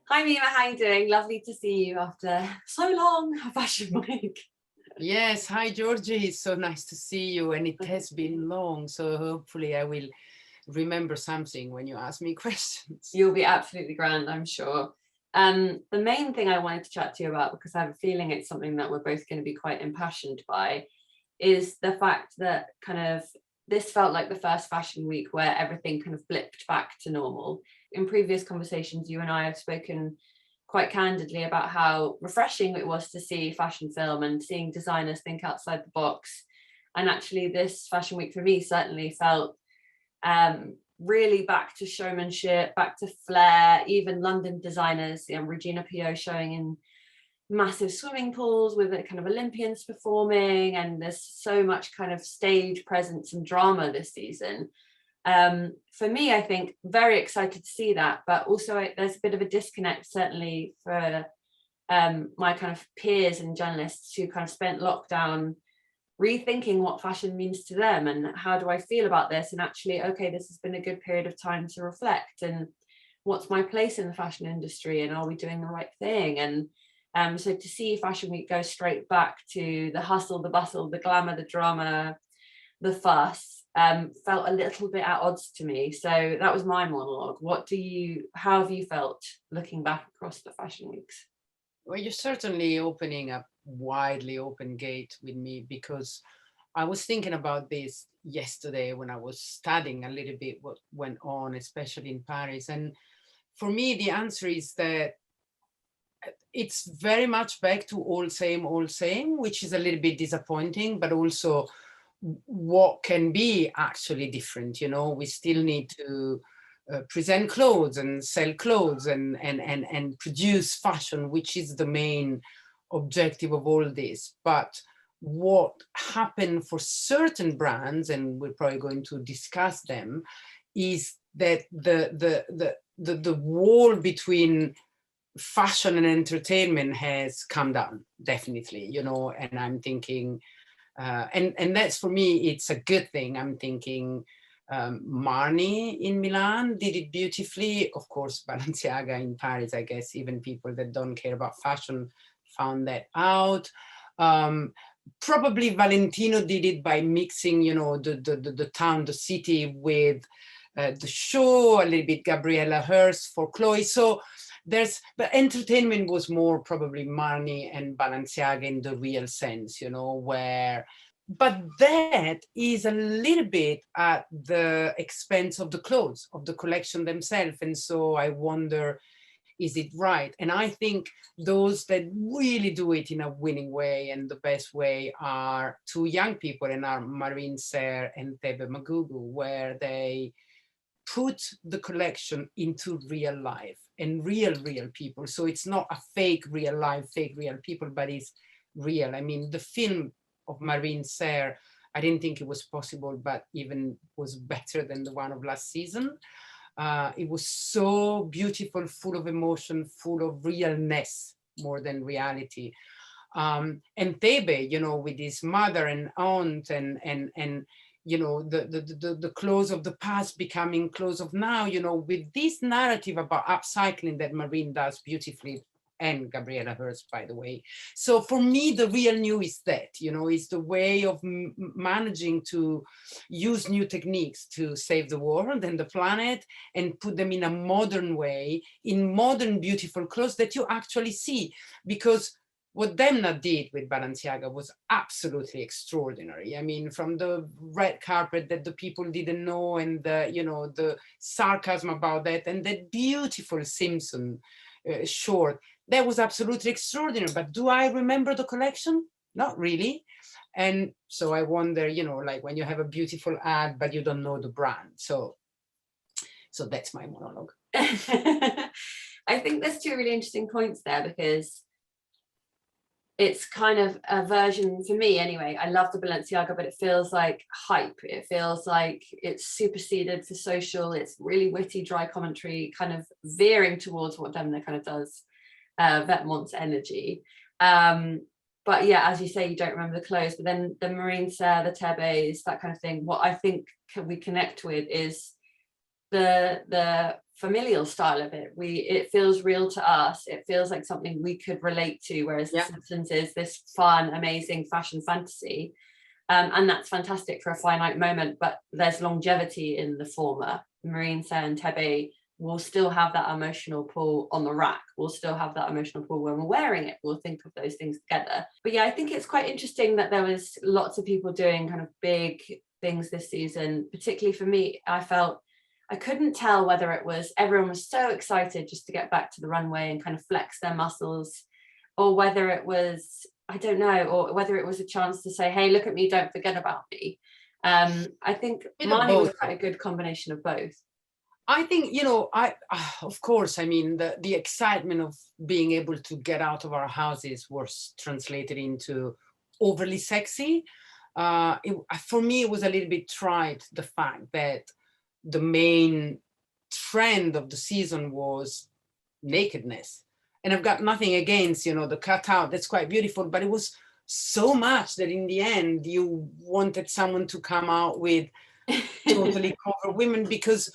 Hi Mima, how you doing? Lovely to see you after so long, a fashion week. Yes, hi Georgie, it's so nice to see you, and it has been long, so hopefully I will remember something when you ask me questions. You'll be absolutely grand, I'm sure. The main thing I wanted to chat to you about, because I have a feeling it's something that we're both going to be quite impassioned by, is the fact that kind of this felt like the first fashion week where everything kind of blipped back to normal. In previous conversations, you and I have spoken quite candidly about how refreshing it was to see fashion film and seeing designers think outside the box. And actually, this fashion week for me certainly felt really back to showmanship, back to flair. Even London designers, Regina Pio showing in massive swimming pools with a kind of Olympians performing, and there's so much kind of stage presence and drama this season. For me, I think very excited to see that, but also there's a bit of a disconnect certainly for my kind of peers and journalists who kind of spent lockdown rethinking what fashion means to them and how do I feel about this, and actually, okay, this has been a good period of time to reflect, and what's my place in the fashion industry, and are we doing the right thing? And so to see Fashion Week go straight back to the hustle, the bustle, the glamour, the drama, the fuss, felt a little bit at odds to me. So that was my monologue. How have you felt looking back across the fashion weeks? Well, you're certainly opening a widely open gate with me, because I was thinking about this yesterday when I was studying a little bit what went on, especially in Paris. And for me, the answer is that it's very much back to all same, which is a little bit disappointing, but also what can be actually different. You know, we still need to present clothes and sell clothes and produce fashion, which is the main objective of all this. But what happened for certain brands, and we're probably going to discuss them, is that the wall between fashion and entertainment has come down, definitely, you know. And I'm thinking, and that's, for me, it's a good thing. I'm thinking Marni in Milan did it beautifully. Of course, Balenciaga in Paris, I guess even people that don't care about fashion found that out. Probably Valentino did it by mixing, you know, the town, the city with the show, a little bit Gabriella Hearst for Chloe. So but entertainment was more probably Marni and Balenciaga in the real sense, you know, but that is a little bit at the expense of the clothes, of the collection themselves. And so I wonder, is it right? And I think those that really do it in a winning way and the best way are two young people, and are Marine Serre and Tebe Magugu, where they put the collection into real life and real people. So it's not a fake real life, fake real people, but it's real. I mean, the film of Marine Serre, I didn't think it was possible, but even was better than the one of last season. It was so beautiful, full of emotion, full of realness more than reality. And Tebe, you know, with his mother and aunt and you know, the clothes of the past becoming clothes of now, you know, with this narrative about upcycling that Marine does beautifully, and Gabriella Hearst, by the way. So for me, the real new is that, you know, is the way of managing to use new techniques to save the world and the planet, and put them in a modern way, in modern, beautiful clothes that you actually see. Because what Demna did with Balenciaga was absolutely extraordinary. I mean, from the red carpet that the people didn't know, and the, you know, the sarcasm about that, and that beautiful Simpson short, that was absolutely extraordinary. But do I remember the collection? Not really. And so I wonder, you know, like when you have a beautiful ad, but you don't know the brand. So that's my monologue. I think there's two really interesting points there, because it's kind of a version, for me anyway, I love the Balenciaga, but it feels like hype. It feels like it's superseded for social. It's really witty, dry commentary, kind of veering towards what Demna kind of does, Vetements energy. But yeah, as you say, you don't remember the clothes, but then the Marine Serre, the Tebes, that kind of thing. What I think we connect with is the familial style of it. It feels real to us. It feels like something we could relate to, whereas The Simpsons is this fun, amazing fashion fantasy. And that's fantastic for a finite moment, but there's longevity in the former. Marine, Say and Tebe will still have that emotional pull on the rack. We'll still have that emotional pull when we're wearing it. We'll think of those things together. But yeah, I think it's quite interesting that there was lots of people doing kind of big things this season. Particularly for me, I felt I couldn't tell whether it was everyone was so excited just to get back to the runway and kind of flex their muscles, or whether it was, I don't know, or whether it was a chance to say, hey, look at me, don't forget about me. I think mine was quite a good combination of both. I think, of course, I mean, the excitement of being able to get out of our houses was translated into overly sexy. For me, it was a little bit trite, the fact that the main trend of the season was nakedness. And I've got nothing against, the cutout, that's quite beautiful, but it was so much that in the end, you wanted someone to come out with totally cover women because,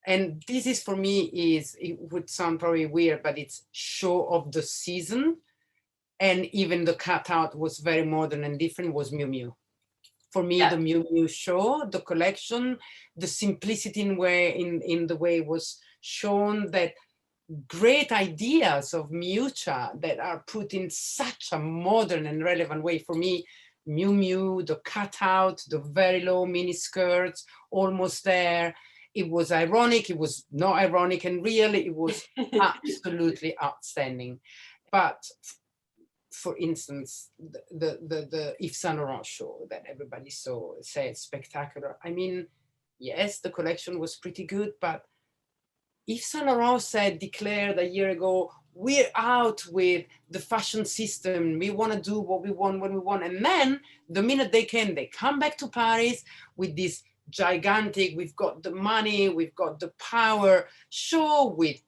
and this is for me it would sound probably weird, but it's show of the season. And even the cutout was very modern and different, was Miu Miu. For me, the Miu Miu show, the collection, the simplicity in the way it was shown, that great ideas of Miuccia that are put in such a modern and relevant way. For me, Miu Miu, the cutout, the very low mini skirts, almost there. It was ironic, it was not ironic, and really it was absolutely outstanding. But for instance, the Yves Saint Laurent show that everybody saw, said spectacular. I mean, yes, the collection was pretty good, but Yves Saint Laurent declared a year ago, we're out with the fashion system. We want to do what we want when we want. And then the minute they come back to Paris with this gigantic, we've got the money, we've got the power show with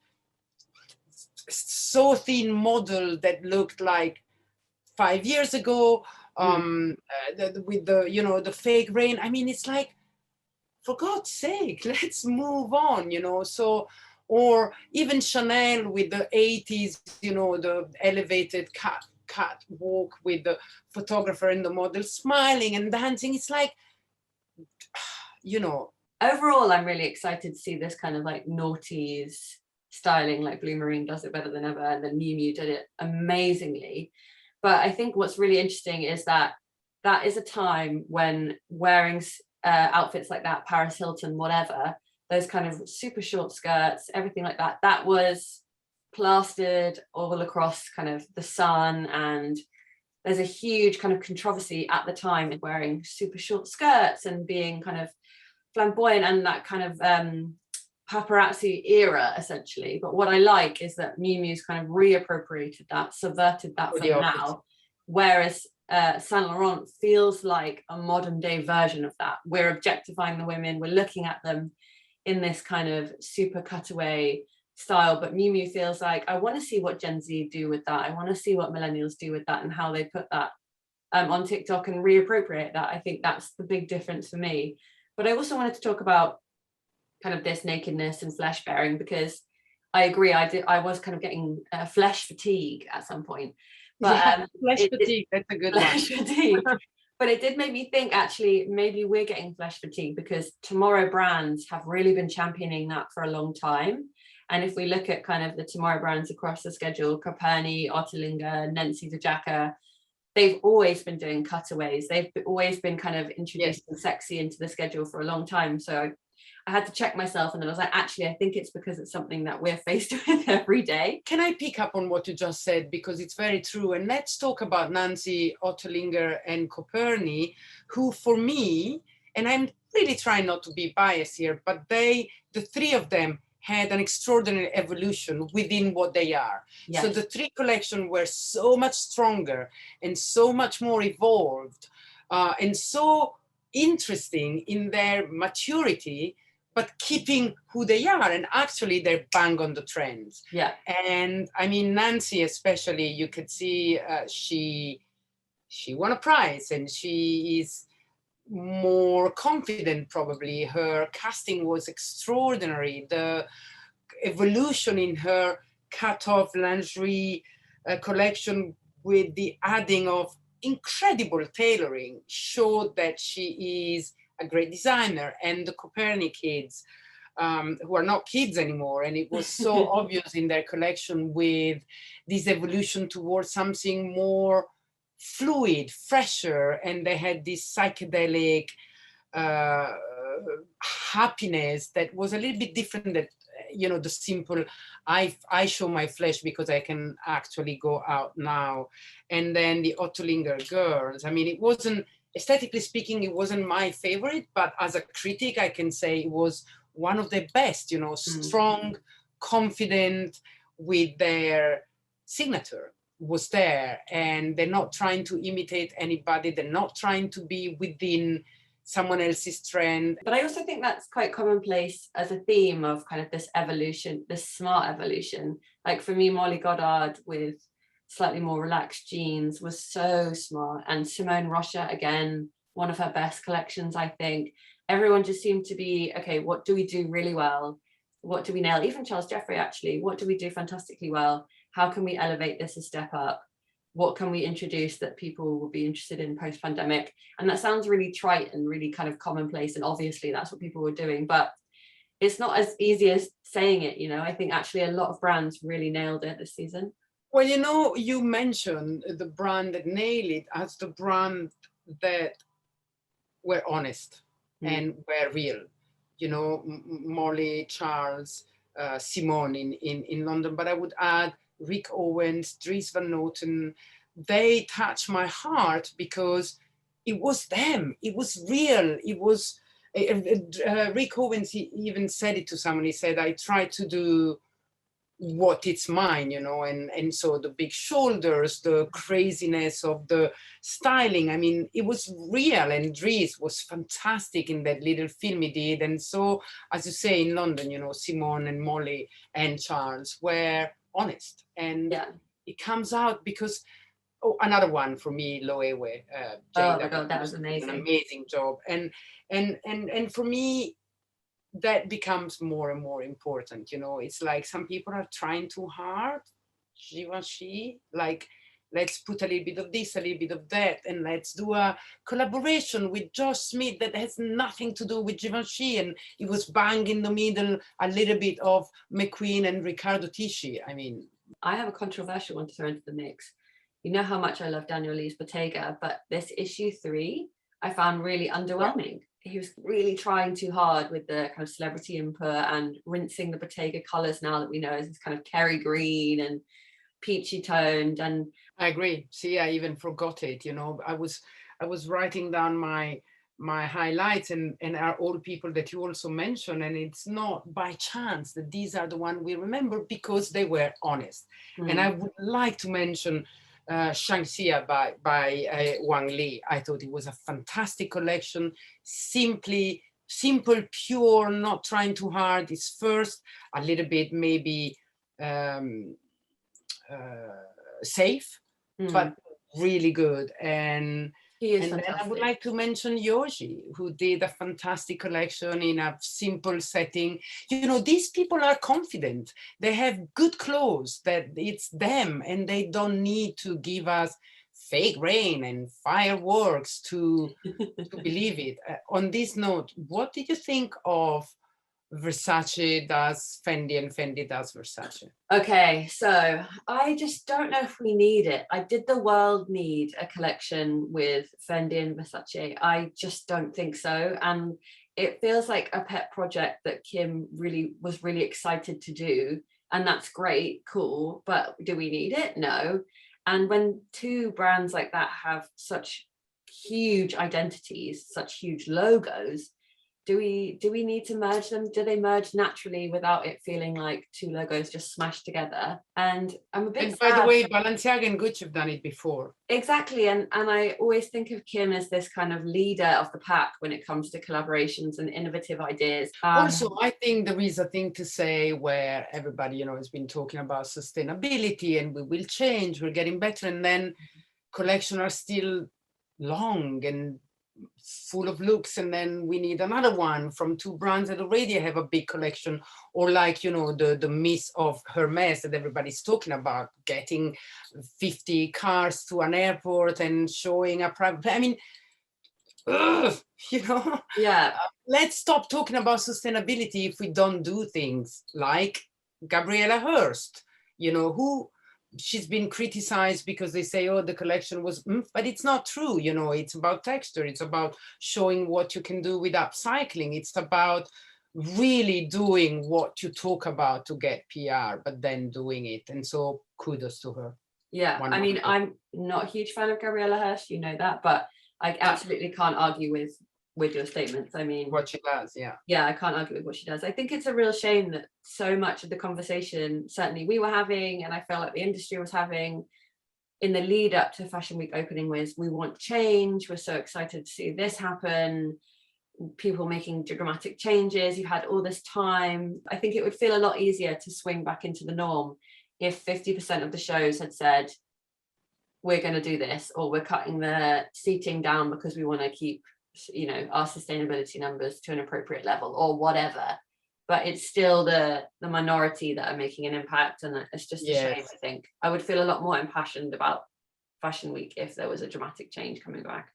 so thin model that looked like 5 years ago, with the fake rain. I mean, it's like, for God's sake, let's move on, so, or even Chanel with the 80s, the elevated cat walk with the photographer and the model smiling and dancing. It's like, Overall, I'm really excited to see this kind of like noughties styling, like Blue Marine does it better than ever, and then Miu Miu did it amazingly. But I think what's really interesting is that is a time when wearing outfits like that, Paris Hilton, whatever, those kind of super short skirts, everything like that, that was plastered all across kind of the sun. And there's a huge kind of controversy at the time in wearing super short skirts and being kind of flamboyant and that kind of paparazzi era, essentially. But what I like is that Miu Miu's kind of reappropriated that, subverted that for now, whereas Saint Laurent feels like a modern day version of that. We're objectifying the women, we're looking at them in this kind of super cutaway style, but Miu Miu feels like, I want to see what Gen Z do with that. I want to see what millennials do with that and how they put that on TikTok and reappropriate that. I think that's the big difference for me. But I also wanted to talk about kind of this nakedness and flesh bearing, because I agree, I was kind of getting flesh fatigue at some point. But flesh fatigue, that's a good flesh one. fatigue. But it did make me think, actually, maybe we're getting flesh fatigue because Tomorrow brands have really been championing that for a long time. And if we look at kind of the Tomorrow brands across the schedule, Coperni, Ottolinger, Nensi de Jacka, they've always been doing cutaways. They've always been kind of introducing sexy into the schedule for a long time. So I had to check myself, and then I was like, actually, I think it's because it's something that we're faced with every day. Can I pick up on what you just said? Because it's very true. And let's talk about Nancy, Ottolinger, and Coperni, who for me, and I'm really trying not to be biased here, but the three of them had an extraordinary evolution within what they are. Yes. So the three collections were so much stronger and so much more evolved and so interesting in their maturity, but keeping who they are. And actually they're bang on the trends. Yeah. And I mean, Nancy, especially, you could see she won a prize, and she is more confident probably. Her casting was extraordinary. The evolution in her cut-off lingerie collection with the adding of incredible tailoring showed that she is a great designer. And the Copernic kids, who are not kids anymore, and it was so obvious in their collection with this evolution towards something more fluid, fresher, and they had this psychedelic uh, happiness that was a little bit different that, you know, the simple I show my flesh because I can actually go out now. And then the Ottolinger girls, I mean, it wasn't, aesthetically speaking, it wasn't my favorite, but as a critic I can say it was one of the best, you know, strong, confident, with their signature was there, and they're not trying to imitate anybody, they're not trying to be within someone else's trend. But I also think that's quite commonplace as a theme of kind of this evolution, this smart evolution. Like for me, Molly Goddard with slightly more relaxed jeans was so smart. And Simone Rocha, again, one of her best collections, I think. Everyone just seemed to be, okay, what do we do really well? What do we nail? Even Charles Jeffrey, actually, what do we do fantastically well? How can we elevate this a step up? What can we introduce that people will be interested in post-pandemic? And that sounds really trite and really kind of commonplace, and obviously that's what people were doing, but it's not as easy as saying it, you know. I think actually a lot of brands really nailed it this season. Well, you know, you mentioned the brand that nailed it as the brand that were honest and were real. You know, Molly, Charles, Simone in London, but I would add Rick Owens, Dries Van Noten. They touched my heart because it was them. It was real. It was, Rick Owens, he even said it to someone. He said, I try to do what it's mine, you know, and so the big shoulders, the craziness of the styling, I mean, it was real, and Dries was fantastic in that little film he did. And so, as you say, in London, you know, Simone and Molly and Charles were honest, and it comes out because, oh, another one for me, Loewe, oh my God, that was amazing. An amazing job. And for me, that becomes more and more important. You know, it's like some people are trying too hard, Givenchy, like, let's put a little bit of this, a little bit of that, and let's do a collaboration with Josh Smith that has nothing to do with Givenchy, and it was bang in the middle, a little bit of McQueen and Riccardo Tisci. I mean, I have a controversial one to throw into the mix. You know how much I love Daniel Lee's Bottega, but this issue 3 I found really underwhelming. He was really trying too hard with the kind of celebrity input and rinsing the Bottega colors now that we know is this kind of Kerry green and peachy toned. And I agree. See, I even forgot it. You know, I was writing down my highlights, and are all people that you also mentioned, and it's not by chance that these are the ones we remember because they were honest. And I would like to mention Shangxia by Wang Li. I thought it was a fantastic collection, simple, pure, not trying too hard. It's first a little bit maybe safe, but really good. And then I would like to mention Georgie, who did a fantastic collection in a simple setting. You know, these people are confident. They have good clothes, that it's them, and they don't need to give us fake rain and fireworks to believe it. On this note, what did you think of Versace does Fendi and Fendi does Versace? Okay, so I just don't know if we need it. Did the world need a collection with Fendi and Versace? I just don't think so. And it feels like a pet project that Kim was really excited to do. And that's great, cool. But do we need it? No. And when two brands like that have such huge identities, such huge logos, do we need to merge them? Do they merge naturally without it feeling like two logos just smashed together? And I'm a bit sad. By the way, Balenciaga and Gucci have done it before. Exactly. And I always think of Kim as this kind of leader of the pack when it comes to collaborations and innovative ideas. Also, I think there is a thing to say where everybody, you know, has been talking about sustainability and we will change, we're getting better, and then collections are still long and full of looks, and then we need another one from two brands that already have a big collection, or like, you know, the Miss of Hermes that everybody's talking about, getting 50 cars to an airport and showing a private, I mean, ugh, you know, Yeah. let's stop talking about sustainability if we don't do things like Gabriela Hearst, you know, who she's been criticized because they say, oh, the collection was, but it's not true. You know, it's about texture. It's about showing what you can do with upcycling. It's about really doing what you talk about to get PR, but then doing it. And so kudos to her. Yeah, I mean, I'm not a huge fan of Gabriela Hearst, you know that, but I absolutely can't argue with your statements. I mean, what she does, yeah. Yeah, I can't argue with what she does. I think it's a real shame that so much of the conversation, certainly we were having, and I feel like the industry was having in the lead up to Fashion Week opening, was we want change. We're so excited to see this happen. People making dramatic changes. You've had all this time. I think it would feel a lot easier to swing back into the norm if 50% of the shows had said, we're going to do this, or we're cutting the seating down because we want to keep, you know, our sustainability numbers to an appropriate level, or whatever. But it's still the minority that are making an impact, and it's just a shame. I think I would feel a lot more impassioned about Fashion Week if there was a dramatic change coming back.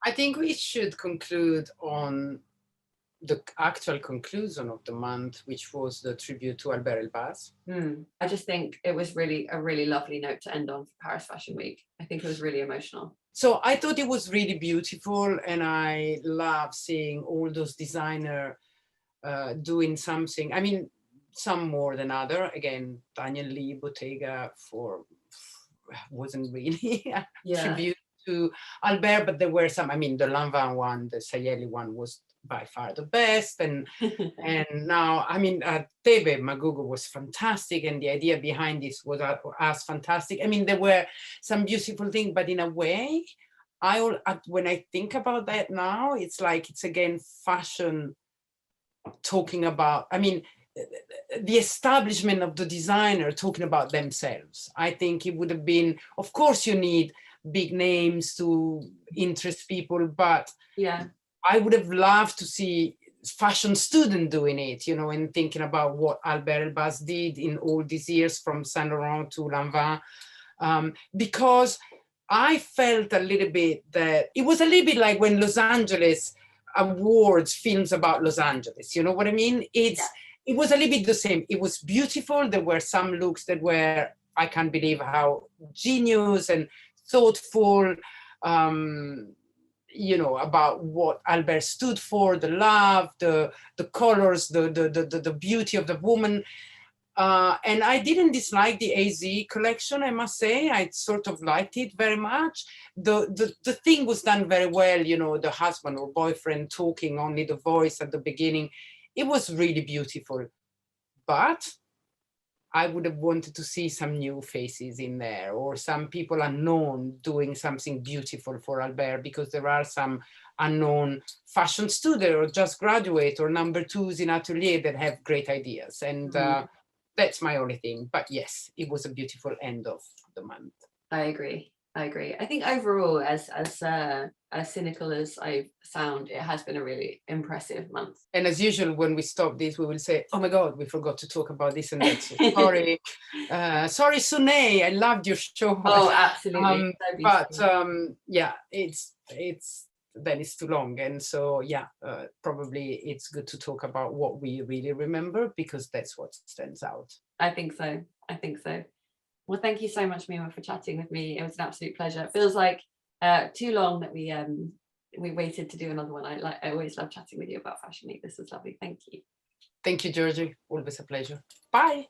I think we should conclude on the actual conclusion of the month, which was the tribute to Albert Elbaz. I just think it was really a really lovely note to end on for Paris Fashion Week. I think it was really emotional. So I thought it was really beautiful, and I love seeing all those designers doing something. I mean, some more than other. Again, Daniel Lee, Bottega wasn't really a tribute to Albert, but there were some. I mean, the Lanvin one, the Sayeli one was by far the best, and now, I mean, Tebe Magugo was fantastic, and the idea behind this was as fantastic. I mean, there were some beautiful things, but in a way, when I think about that now, it's like it's again fashion talking about, I mean, the establishment of the designer talking about themselves. I think it would have been, of course, you need big names to interest people, but I would have loved to see fashion student doing it, you know, and thinking about what Albert Elbaz did in all these years from Saint Laurent to Lanvin, because I felt a little bit that it was a little bit like when Los Angeles awards films about Los Angeles, you know what I mean? It was a little bit the same. It was beautiful. There were some looks that were, I can't believe how genius and thoughtful, you know, about what Albert stood for, the love, the colors, the beauty of the woman. And I didn't dislike the AZ collection, I must say. I sort of liked it very much. The thing was done very well, you know, the husband or boyfriend talking, only the voice at the beginning. It was really beautiful. But I would have wanted to see some new faces in there, or some people unknown doing something beautiful for Albert, because there are some unknown fashion student or just graduate or number twos in Atelier that have great ideas. And that's my only thing. But yes, it was a beautiful end of the month. I agree. I think overall, as cynical as I sound, it has been a really impressive month. And as usual, when we stop this, we will say, oh my God, we forgot to talk about this and that. So sorry. Sorry, Sune, I loved your show. Oh, absolutely. But yeah, it's then it's too long. And so, yeah, probably it's good to talk about what we really remember, because that's what stands out. I think so. Well, thank you so much, Mimma, for chatting with me. It was an absolute pleasure. It feels like too long that we waited to do another one. I always love chatting with you about Fashion Week. This was lovely. Thank you. Thank you, Georgie. Always a pleasure. Bye.